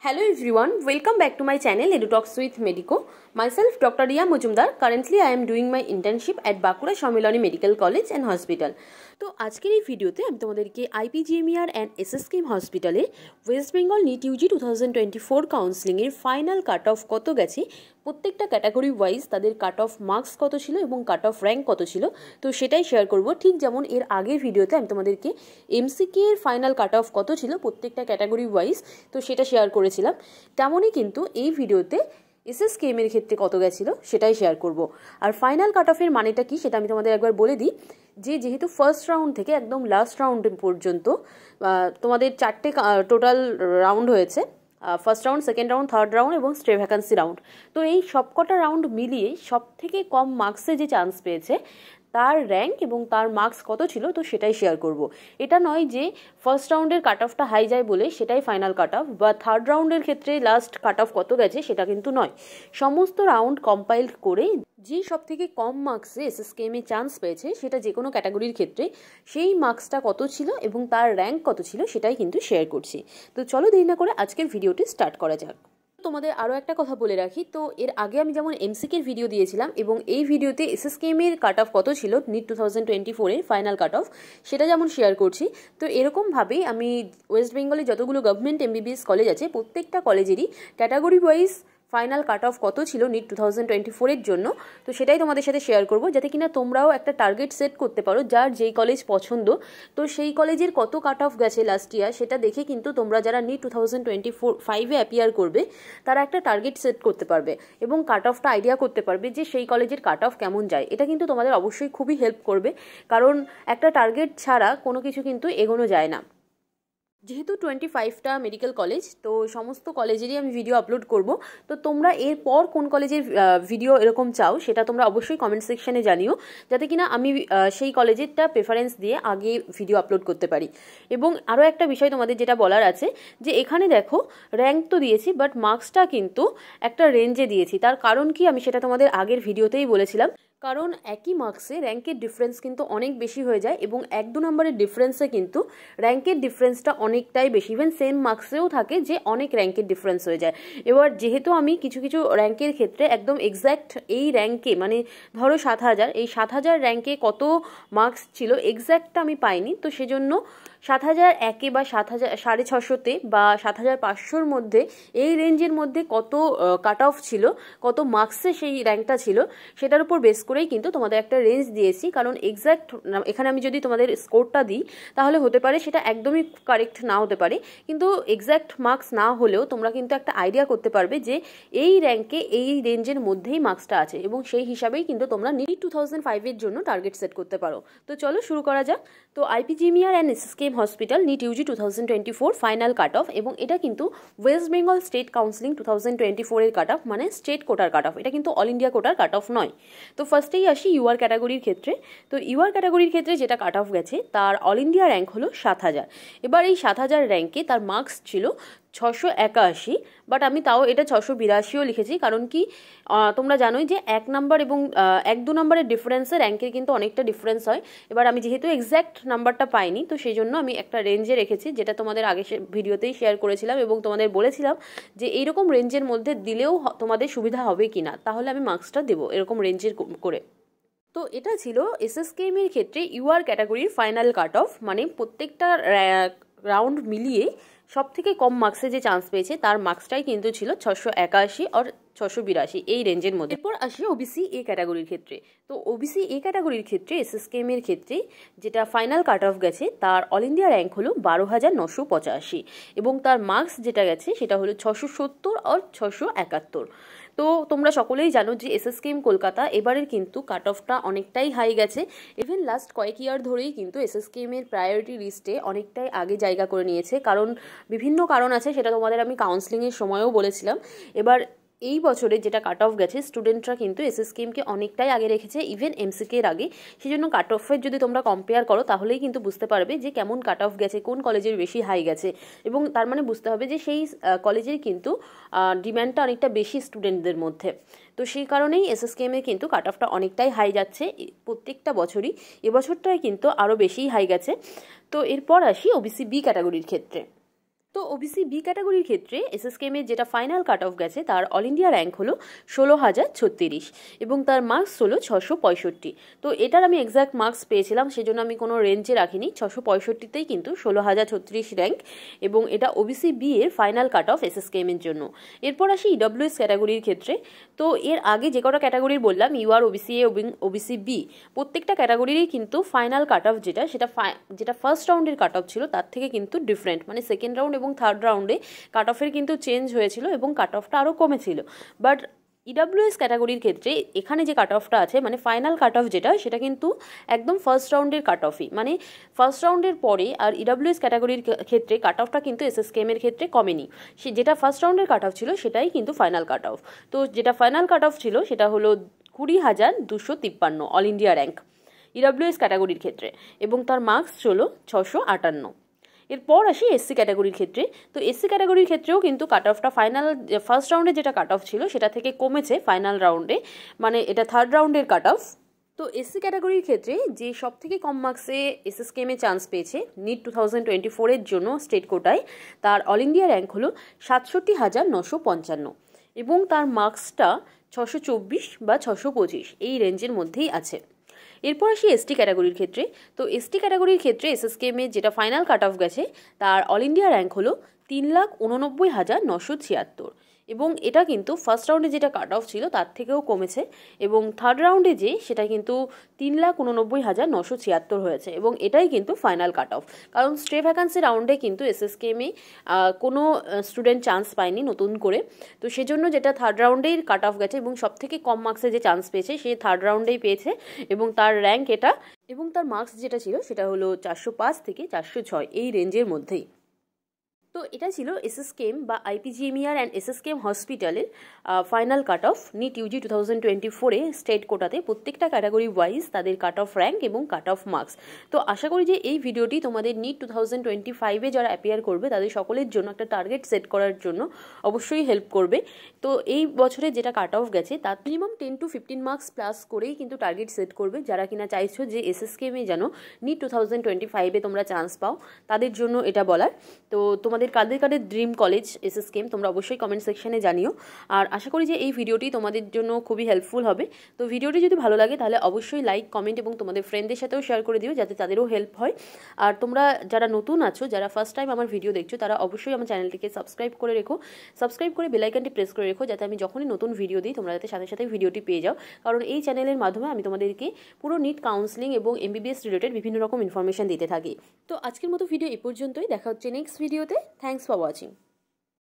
Hello everyone, welcome back to my channel EduTalks with Medico. Myself Dr. Riya Mujumdar. Currently I am doing my internship at Bakura Shamilani Medical College and Hospital. তো আজকের এই ভিডিওতে আমি তোমাদেরকে IPGMER and SSKM হসপিটালে West Bengal NEET UG 2024 কাউন্সেলিংয়ের final cut off কত গেছে, প্রত্যেকটা ক্যাটাগরি ওয়াইজ তাদের কাট অফ মার্কস কত ছিল এবং কাট অফ র্যাঙ্ক কত ছিল, তো সেটাই শেয়ার করব। ঠিক যেমন এর আগের ভিডিওতে আমি তোমাদেরকে এমসিকে এর ফাইনাল কাট অফ কত ছিল প্রত্যেকটা ক্যাটাগরি ওয়াইজ, তো সেটা শেয়ার করেছিলাম, তেমনই কিন্তু এই ভিডিওতে SSKM এর ক্ষেত্রে কত গেছিলো সেটাই শেয়ার করব। আর ফাইনাল কাট অফের মানেটা কি সেটা আমি তোমাদের একবার বলে দিই, যেহেতু ফার্স্ট রাউন্ড থেকে একদম লাস্ট রাউন্ড পর্যন্ত তোমাদের চারটে টোটাল রাউন্ড হয়েছে, first round, second round, third round এবং স্টে ভ্যাকান্সি রাউন্ড। তো এই সবকটা রাউন্ড মিলিয়ে সব থেকে কম মার্কসে যে চান্স পেয়েছে তার র্যাঙ্ক এবং তার মার্কস কত ছিল, তো সেটাই শেয়ার করব। এটা নয় যে ফার্স্ট রাউন্ডের কাট অফটা হাই যায় বলে সেটাই ফাইনাল কাট অফ, বা থার্ড রাউন্ডের ক্ষেত্রে লাস্ট কাট অফ কত গেছে সেটা কিন্তু নয়। সমস্ত রাউন্ড কম্পাইল করে যে সব থেকে কম মার্কসে SSKM এ চান্স পেয়েছে সেটা যে কোনো ক্যাটাগরির ক্ষেত্রে সেই মার্কসটা কত ছিল এবং তার র্যাঙ্ক কত ছিল সেটাই কিন্তু শেয়ার করছি। তো চলো দেরি না করে আজকের ভিডিওটি স্টার্ট করা যাক। তোমাদের আরও একটা কথা বলে রাখি, তো এর আগে আমি যেমন এমসিকের ভিডিও দিয়েছিলাম এবং এই ভিডিওতে SSKM এর কাট অফ কত ছিল নিট 2024 এর ফাইনাল কাট অফ সেটা যেমন শেয়ার করছি, তো এরকমভাবেই আমি ওয়েস্ট বেঙ্গলে যতগুলো গভর্নমেন্ট MBBS কলেজ আছে প্রত্যেকটা কলেজেরই category wise final cut off কত ছিল নিট 2024 এর জন্য, তো সেটাই তোমাদের সাথে শেয়ার করব, যাতে কিনা তোমরাও একটা টার্গেট সেট করতে পারো যার যেই কলেজ পছন্দ, তো সেই কলেজের কত কাট অফ গেছে লাস্ট ইয়ার সেটা দেখে কিন্তু তোমরা যারা নিট 2025-এ অ্যাপিয়ার করবে তারা একটা টার্গেট সেট করতে পারবে এবং কাট অফটা আইডিয়া করতে পারবে যে সেই কলেজের কাট অফ কেমন যায়। এটা কিন্তু তোমাদের অবশ্যই খুবই হেল্প করবে, কারণ একটা টার্গেট ছাড়া কোনো কিছু কিন্তু এগোনো যায় না। যেহেতু 25টা মেডিকেল কলেজ, তো সমস্ত কলেজেরই আমি ভিডিও আপলোড করব, তো তোমরা এরপর কোন কলেজের ভিডিও এরকম চাও সেটা তোমরা অবশ্যই কমেন্ট সেকশানে জানিও, যাতে কিনা আমি সেই কলেজেরটা প্রেফারেন্স দিয়ে আগে ভিডিও আপলোড করতে পারি। এবং আরও একটা বিষয় তোমাদের যেটা বলার আছে, যে এখানে দেখো র্যাঙ্ক তো দিয়েছি বাট মার্কসটা কিন্তু একটা রেঞ্জে দিয়েছি। তার কারণ কি আমি সেটা তোমাদের আগের ভিডিওতেই বলেছিলাম, কারণ একই মার্কসে র্যাঙ্কের ডিফারেন্স কিন্তু অনেক বেশি হয়ে যায় এবং 1-2 নম্বরের ডিফারেন্সে কিন্তু র্যাঙ্কের ডিফারেন্সটা অনেকটাই বেশি, ইভেন সেম মার্কসেও থাকে যে অনেক র্যাঙ্কের ডিফারেন্স হয়ে যায়। এবার যেহেতু আমি কিছু কিছু র্যাঙ্কের ক্ষেত্রে একদম এক্স্যাক্ট এই র্যাঙ্কে, মানে ধরো 7000, এই 7000 র্যাঙ্কে কত মার্কস ছিল এক্স্যাক্টটা আমি পাইনি, তো সেজন্য 7001-এ বা 7650-তে বা 7500-র মধ্যে এই রেঞ্জের মধ্যে কত কাট অফ ছিল, কত মার্কসে সেই র্যাঙ্কটা ছিল সেটার উপর বেস করেই কিন্তু তোমাদের একটা রেঞ্জ দিয়েছি। কারণ এক্স্যাক্ট এখানে আমি যদি তোমাদের স্কোরটা দিই তাহলে হতে পারে সেটা একদমই কারেক্ট না হতে পারে, কিন্তু এক্স্যাক্ট মার্কস না হলেও তোমরা কিন্তু একটা আইডিয়া করতে পারবে যে এই র্যাঙ্কে এই রেঞ্জের মধ্যেই মার্কসটা আছে এবং সেই হিসাবেই কিন্তু তোমরা নিট 2005-এর জন্য টার্গেট সেট করতে পারো। তো চলো শুরু করা যাক। তো IPGMER and SSKM hospital NEET UG 2024 final cut off, এবং এটা কিন্তু ওয়েস্ট বেঙ্গল স্টেট কাউন্সিলিং 2024 এর কাট অফ, মানে স্টেট কোটার কাট অফ, এটা কিন্তু অল ইন্ডিয়া কোটার কাট অফ নয়। তো ফার্স্টেই আসি UR ক্যাটাগরির ক্ষেত্রে। তো UR ক্যাটাগরির ক্ষেত্রে যেটা কাট অফ গেছে তার অল ইন্ডিয়া র্যাঙ্ক হলো 7000। এবার এই 7000 র্যাঙ্কে তার মার্কস ছিল 681, বাট আমি তাও এটা 682ও লিখেছি, কারণ কি তোমরা জানোই যে 1 নাম্বার এবং 1-2 নম্বরের ডিফারেন্সে র্যাঙ্কের কিন্তু অনেকটা ডিফারেন্স হয়। এবার আমি যেহেতু এক্স্যাক্ট নাম্বারটা পাইনি, তো সেই জন্য আমি একটা রেঞ্জে রেখেছি, যেটা তোমাদের আগে ভিডিওতেই শেয়ার করেছিলাম এবং তোমাদের বলেছিলাম যে এইরকম রেঞ্জের মধ্যে দিলেও তোমাদের সুবিধা হবে কি না, তাহলে আমি মার্কসটা দেবো এরকম রেঞ্জের করে। তো এটা ছিল SSKM এর ক্ষেত্রে UR ক্যাটাগরির ফাইনাল কাট অফ, মানে প্রত্যেকটা রাউন্ড মিলিয়ে সব থেকে কম মার্কসে যে চান্স পেয়েছে তার মার্কসটাই কিন্তু ছিল 681 আর 682 এই রেঞ্জের মধ্যে। এরপর আসি OBC A ক্যাটাগরির ক্ষেত্রে। তো OBC A ক্যাটাগরির ক্ষেত্রে SSKM এর ক্ষেত্রে যেটা ফাইনাল কাট অফ গেছে তার অল ইন্ডিয়া র্যাঙ্ক হলো 12985 এবং তার মার্কস যেটা গেছে সেটা হলো 670 আর 671। তো তোমরা সকলেই জানো যে SSKM কলকাতা এবারের কিন্তু কাট অফটা অনেকটাই হাই গেছে, ইভেন লাস্ট কয়েক ইয়ার ধরেই কিন্তু SSKM এর প্রায়োরিটি লিস্টে অনেকটাই আগে জায়গা করে নিয়েছে, কারণ বিভিন্ন কারণ আছে, সেটা তোমাদের আমি কাউন্সেলিংয়ের সময়ও বলেছিলাম। এবার এই বছরে যেটা কাট অফ গেছে স্টুডেন্টরা কিন্তু SSKMকে অনেকটাই আগে রেখেছে, ইভেন MCK এর আগে, সেই জন্য কাট অফের যদি তোমরা কম্পেয়ার করো তাহলেই কিন্তু বুঝতে পারবে যে কেমন কাট অফ গেছে, কোন কলেজের বেশি হাই গেছে, এবং তার মানে বুঝতে হবে যে সেই কলেজের কিন্তু ডিম্যান্ডটা অনেকটা বেশি স্টুডেন্টদের মধ্যে। তো সেই কারণেই SSKM এর কিন্তু কাট অফটা অনেকটাই হাই যাচ্ছে প্রত্যেকটা বছরই, এবছরটায় কিন্তু আরও বেশিই হাই গেছে। তো এরপর আসি OBC B ক্যাটাগরির ক্ষেত্রে। তো ওবিসি বি ক্যাটাগরির ক্ষেত্রে এসএসকেএমের যেটা ফাইনাল কাট অফ গেছে তার অল ইন্ডিয়া র্যাঙ্ক হলো 16,036 এবং তার মার্কস হলো 665। তো এটার আমি এক্স্যাক্ট মার্কস পেয়েছিলাম, সেজন্য আমি কোনো রেঞ্জে রাখিনি। 665তেই কিন্তু 16,036 র্যাঙ্ক এবং এটা ওবিসি বি এর ফাইনাল কাট অফ এসএসকেএমের জন্য। এরপর আসি ইডব্লিউএস ক্যাটাগরির ক্ষেত্রে। তো এর আগে যে কটা ক্যাটাগরির বললাম, ইউআর, ওবিসি এ এবং ওবিসি বি, প্রত্যেকটা ক্যাটাগরিরই কিন্তু ফাইনাল কাট অফ যেটা ফার্স্ট রাউন্ডের কাট অফ ছিল তার থেকে কিন্তু ডিফারেন্ট, মানে সেকেন্ড রাউন্ড এবং থার্ড রাউন্ডে কাট অফের কিন্তু চেঞ্জ হয়েছিল এবং কাট অফটা আরও কমেছিল। বাট ইডব্লিউএস ক্যাটাগরির ক্ষেত্রে এখানে যে কাট অফটা আছে, মানে ফাইনাল কাট অফ সেটা কিন্তু একদম ফার্স্ট রাউন্ডের কাট অফই, মানে ফার্স্ট রাউন্ডের পরে আর ইডব্লিউএস ক্যাটাগরির ক্ষেত্রে কাট অফটা কিন্তু এসএসকেএমের ক্ষেত্রে কমেনি। যেটা ফার্স্ট রাউন্ডের কাট অফ ছিল সেটাই কিন্তু ফাইনাল কাট অফ। তো যেটা ফাইনাল কাট অফ ছিল সেটা হলো 20,253 অল ইন্ডিয়া র্যাঙ্ক ইডব্লিউএস ক্যাটাগরির ক্ষেত্রে এবং তার মার্কস ছিল 658। এরপর আসি এসসি ক্যাটাগরির ক্ষেত্রে। তো এসসি ক্যাটাগরির ক্ষেত্রেও কিন্তু কাট অফটা ফাইনাল ফার্স্ট রাউন্ডে যেটা কাট অফ ছিল সেটা থেকে কমেছে ফাইনাল রাউন্ডে, মানে এটা থার্ড রাউন্ডের কাট অফ। তো এসসি ক্যাটাগরির ক্ষেত্রে যে সব থেকে কম মার্কসে এসএসকেএমে চান্স পেয়েছে নিট 2024-এর জন্য স্টেট কোটায়, তার অল ইন্ডিয়া র্যাঙ্ক হলো 67,955 এবং তার মার্কসটা 624 বা 625 এই রেঞ্জের মধ্যেই আছে। এরপর আসি এসটি ক্যাটাগরির ক্ষেত্রে। তো এসটি ক্যাটাগরির ক্ষেত্রে এসএসকেএমে যেটা ফাইনাল কাট অফ গেছে তার অল ইন্ডিয়া র্যাঙ্ক হলো 3,89,976 এবং এটা কিন্তু ফার্স্ট রাউন্ডে যেটা কাট অফ ছিল তার থেকেও কমেছে এবং থার্ড রাউন্ডে সেটা কিন্তু 3,89,976 হয়েছে এবং এটাই কিন্তু ফাইনাল কাট অফ। কারণ স্ট্রে ভ্যাকান্সি রাউন্ডে কিন্তু এসএসকেএমে কোনো স্টুডেন্ট চান্স পায়নি নতুন করে, তো সেজন্য যেটা থার্ড রাউন্ডেই কাট অফ গেছে এবং সব থেকে কম মার্কসে যে চান্স পেয়েছে সে থার্ড রাউন্ডেই পেয়েছে এবং তার র্যাঙ্ক এটা এবং তার মার্কস যেটা ছিল সেটা হলো 405 থেকে 406 এই রেঞ্জের মধ্যেই। তো এটা ছিল এসএসকেএম বা আইপিজিএমইআর অ্যান্ড এসএসকেএম হসপিটালের final cut off NEET UG 2024-এ স্টেট কোটাতে প্রত্যেকটা ক্যাটাগরি ওয়াইজ তাদের কাট অফ র্যাঙ্ক এবং কাট অফ মার্কস। তো আশা করি যে এই ভিডিওটি তোমাদের নিট 2025-এ যারা অ্যাপিয়ার করবে তাদের সকলের জন্য একটা টার্গেট সেট করার জন্য অবশ্যই হেল্প করবে। তো এই বছরে যেটা কাট অফ গেছে তার মিনিমাম 10 to 15 মার্কস প্লাস করেই কিন্তু টার্গেট সেট করবে, যারা কিনা চাইছো যে এসএসকেএমে যেন নিট 2025-এ তোমরা চান্স পাও তাদের জন্য এটা বলার। তো তোমাদের কাদের ড্রিম কলেজ এসএসকেএম তোমরা অবশ্যই কমেন্ট সেকশনে জানিও। আর আশা করি যে এই ভিডিওটি তোমাদের জন্য খুবই হেল্পফুল হবে। তো ভিডিওটি যদি ভালো লাগে তাহলে অবশ্যই লাইক, কমেন্ট এবং তোমাদের ফ্রেন্ডদের সাথেও শেয়ার করে দিও যাতে তাদেরও হেল্প হয়। আর তোমরা যারা নতুন আছো, যারা ফার্স্ট টাইম আমার ভিডিও দেখছো, তারা অবশ্যই আমার চ্যানেলটিকে সাবস্ক্রাইব করে রেখো, সাবস্ক্রাইব করে বেল আইকনটি প্রেস করে রেখো যাতে আমি যখনই নতুন ভিডিও দিই তোমরা যাতে সাথে সাথে ভিডিওটি পেয়ে যাও। কারণ এই চ্যানেলের মাধ্যমে আমি তোমাদেরকে পুরো নিট কাউন্সেলিং এবং এমবিবিএস রিলেটেড বিভিন্ন রকম ইনফরমেশন দিতে থাকি। তো আজকের মতো ভিডিও এই পর্যন্তই, দেখা হচ্ছে নেক্সট ভিডিওতে। Thanks for watching.